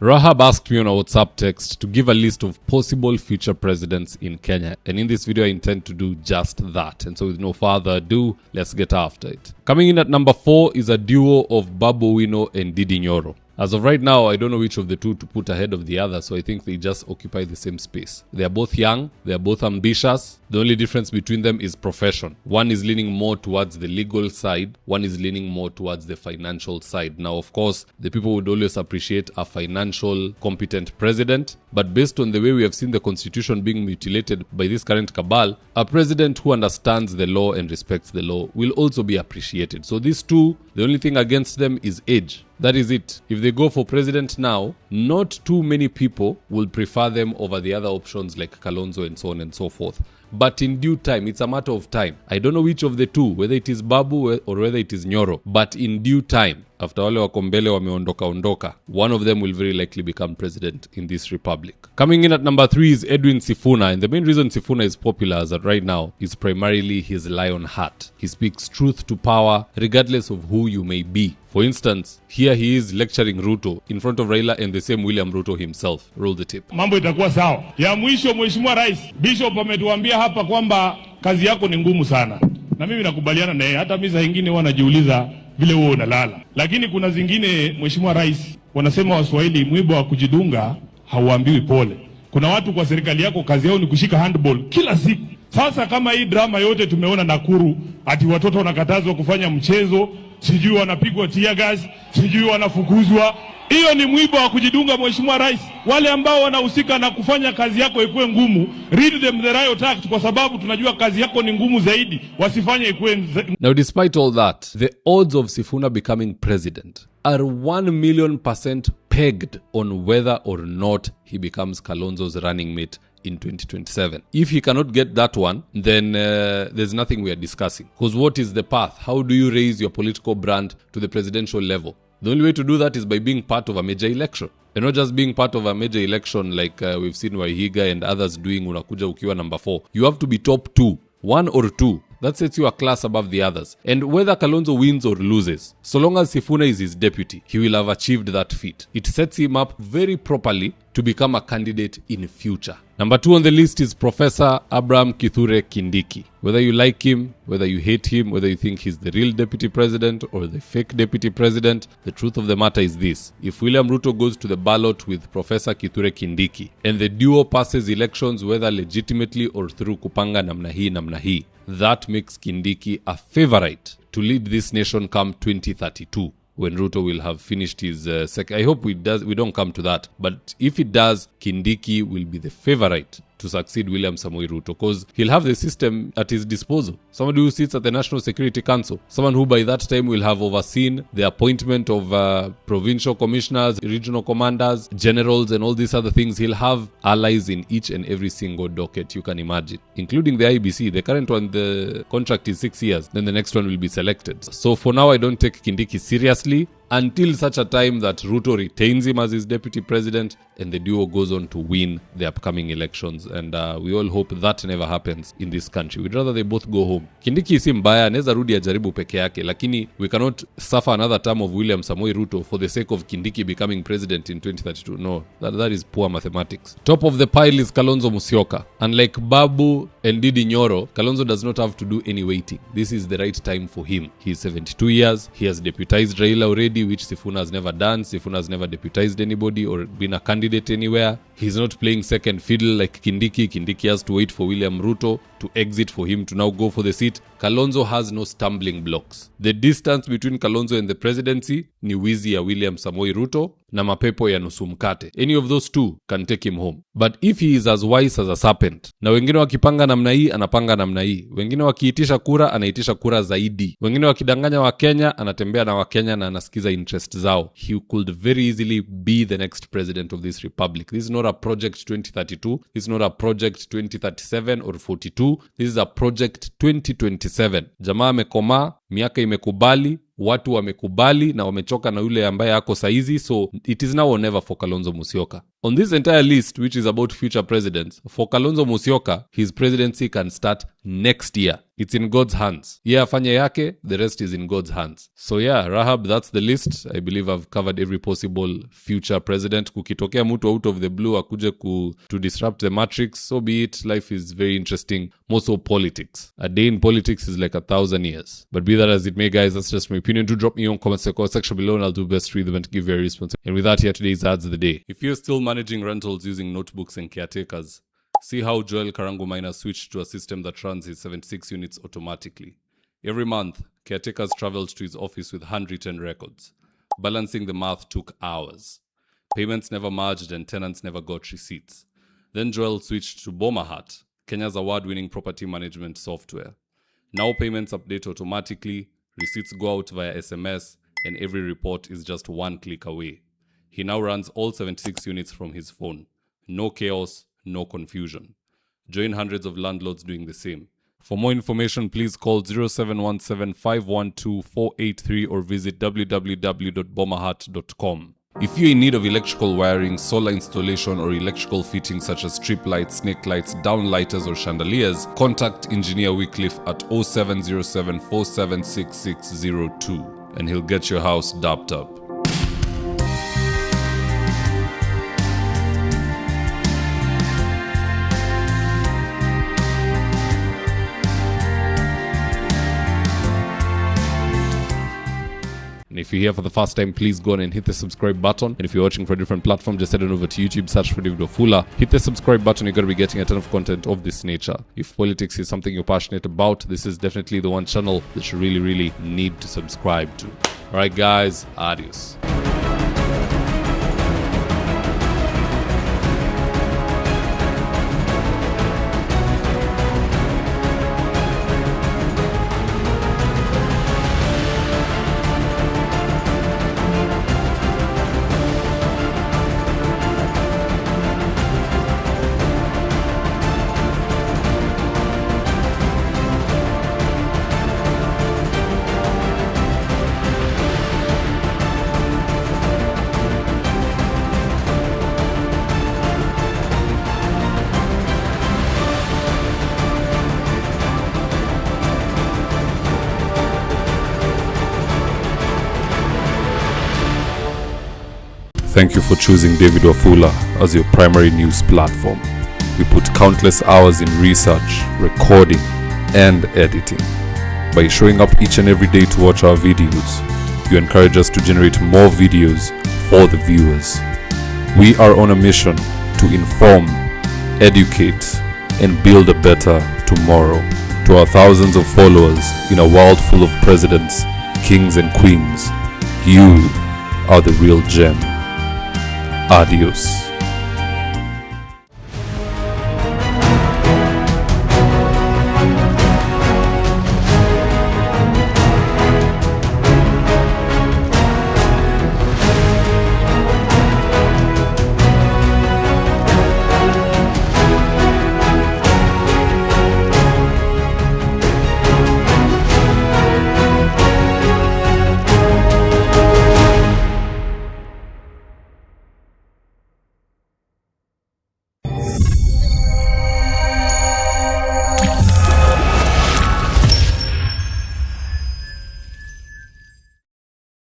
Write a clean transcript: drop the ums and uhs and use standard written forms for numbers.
Rahab asked me on a WhatsApp text to give a list of possible future presidents in Kenya. And in this video, I intend to do just that. And so with no further ado, let's get after it. Coming in at number 4 is a duo of Babu Owino and Ndindi Nyoro. As of right now, I don't know which of the two to put ahead of the other, so I think they just occupy the same space. They are both young, they are both ambitious. The only difference between them is profession. One is leaning more towards the legal side, one is leaning more towards the financial side. Now, of course, the people would always appreciate a financial, competent president, but based on the way we have seen the constitution being mutilated by this current cabal, a president who understands the law and respects the law will also be appreciated. So these two, the only thing against them is age. That is it. If they go for president now, not too many people will prefer them over the other options like Kalonzo and so on and so forth. But in due time, it's a matter of time. I don't know which of the two, whether it is Babu or whether it is Nyoro, but in due time, after wale wako mbele wameondoka, one of them will very likely become president in this republic. Coming in at number 3 is Edwin Sifuna, and the main reason Sifuna is popular as at right now is primarily his lion heart. He speaks truth to power, regardless of who you may be. For instance, here he is lecturing Ruto in front of Raila and the same William Ruto himself. Roll the tape. Mambo itakuwa sawa. Ya mwisho, Mheshimiwa Rais, Bishop ametuambia hapa kwamba kazi yako ni ngumu sana. Na mimi nakubaliana naye, hata mimi saa nyingine huwa najiuliza vile wewe unalala. Lakini kuna zingine, Mheshimiwa Rais, wanasema Waswahili, mwiba wa kujidunga hauambiwi pole. Kuna watu kwa serikali yako kazi yao ni kushika handball kila siku. Sasa kama hii drama yote tumeona Nakuru, ati watoto wanakatazwa kufanya mchezo, sijui wanapigwa tear gas, sijui wanafukuzwa. Hiyo ni mwiba wa kujidunga, Mheshimiwa Rais. Wale ambao wanahusika na kufanya kazi yako ikuwe ngumu, read them the riot act, kwa sababu tunajua kazi yako ni ngumu zaidi, wasifanye ikuwe. Now, despite all that, the odds of Sifuna becoming president are 1,000,000% pegged on whether or not he becomes Kalonzo's running mate in 2027. If he cannot get that one, then there's nothing we are discussing. Because what is the path? How do you raise your political brand to the presidential level? The only way to do that is by being part of a major election. And not just being part of a major election like we've seen Wahiga and others doing unakuja ukiwa number 4. You have to be top 2, 1 or 2. That sets you a class above the others. And whether Kalonzo wins or loses, so long as Sifuna is his deputy, he will have achieved that feat. It sets him up very properly to become a candidate in future. Number 2 on the list is Professor Abraham Kithure Kindiki. Whether you like him, whether you hate him, whether you think he's the real deputy president or the fake deputy president, the truth of the matter is this. If William Ruto goes to the ballot with Professor Kithure Kindiki and the duo passes elections, whether legitimately or through kupanga namna hii, that makes Kindiki a favorite to lead this nation come 2032. When Ruto will have finished his second. I hope we don't come to that. But if it does, Kindiki will be the favorite to succeed William Samoei Ruto, because he'll have the system at his disposal. Somebody who sits at the National Security Council, someone who by that time will have overseen the appointment of provincial commissioners, regional commanders, generals, and all these other things. He'll have allies in each and every single docket you can imagine, including the IBC. The current one, the contract is 6 years. Then the next one will be selected. So for now, I don't take Kindiki seriously until such a time that Ruto retains him as his deputy president and the duo goes on to win the upcoming elections. And we all hope that never happens in this country. We'd rather they both go home. Kindiki si mbaya, anaweza rudi ajaribu peke yake, lakini we cannot suffer another term of William Samoei Ruto for the sake of Kindiki becoming president in 2032. No, that is poor mathematics. Top of the pile is Kalonzo Musyoka. Unlike Babu and Ndindi Nyoro, Kalonzo does not have to do any waiting. This is the right time for him. He's 72 years. He has deputized Raila already, which Sifuna has never done. Sifuna has never deputized anybody or been a candidate anywhere. He's not playing second fiddle like Kindiki. Kindiki has to wait for William Ruto to exit for him to now go for the seat. Kalonzo has no stumbling blocks. The distance between Kalonzo and the presidency ni wizi ya William Samoei Ruto na mapepo ya nusu mkate. Any of those two can take him home. But if he is as wise as a serpent, na wengine wakipanga namna hii, anapanga namna hii. Wengine wakiitisha kura, anaitisha kura zaidi. Wengine wakidanganya wa Kenya, anatembea na wa Kenya na anasikiza interest zao. He could very easily be the next president of this republic. This is not a project 2032. This is not a project 2037 or 42. This is a project 2027. Jamaa amekomaa, miaka imekubali, watu wamekubali na wamechoka na yule ambaye ako saizi. So it is now or never for Kalonzo Musyoka. On this entire list, which is about future presidents, for Kalonzo Musyoka, his presidency can start next year. It's in God's hands. Afanye yake, the rest is in God's hands. So Rahab, that's the list. I believe I've covered every possible future president. Kukitokea mtu out of the blue akuje to disrupt the matrix, so be it. Life is very interesting. More so politics. A day in politics is like 1,000 years. But be that as it may, guys, that's just my opinion. Do drop me your comment section below and I'll do best to read them and give you a response. And with that, here today's ads of the day. If you're still managing rentals using notebooks and caretakers, see how Joel Karangu Miner switched to a system that runs his 76 units automatically. Every month, caretakers traveled to his office with handwritten records. Balancing the math took hours. Payments never merged and tenants never got receipts. Then Joel switched to Bomahat, Kenya's award-winning property management software. Now payments update automatically, receipts go out via SMS, and every report is just one click away. He now runs all 76 units from his phone. No chaos, no confusion. Join hundreds of landlords doing the same. For more information, please call 0717-512-483 or visit www.bomahat.com. If you're in need of electrical wiring, solar installation, or electrical fittings such as strip lights, snake lights, downlighters, or chandeliers, contact Engineer Wycliffe at 0707-476602 and he'll get your house dapped up. If you're here for the first time, please go on and hit the subscribe button. And if you're watching for a different platform, just head on over to YouTube, search for David Wafula. Hit the subscribe button, you're going to be getting a ton of content of this nature. If politics is something you're passionate about, this is definitely the one channel that you really need to subscribe to. Alright guys, adios. Thank you for choosing David Wafula as your primary news platform. We put countless hours in research, recording, and editing. By showing up each and every day to watch our videos, you encourage us to generate more videos for the viewers. We are on a mission to inform, educate, and build a better tomorrow. To our thousands of followers in a world full of presidents, kings, and queens, you are the real gem. Adios.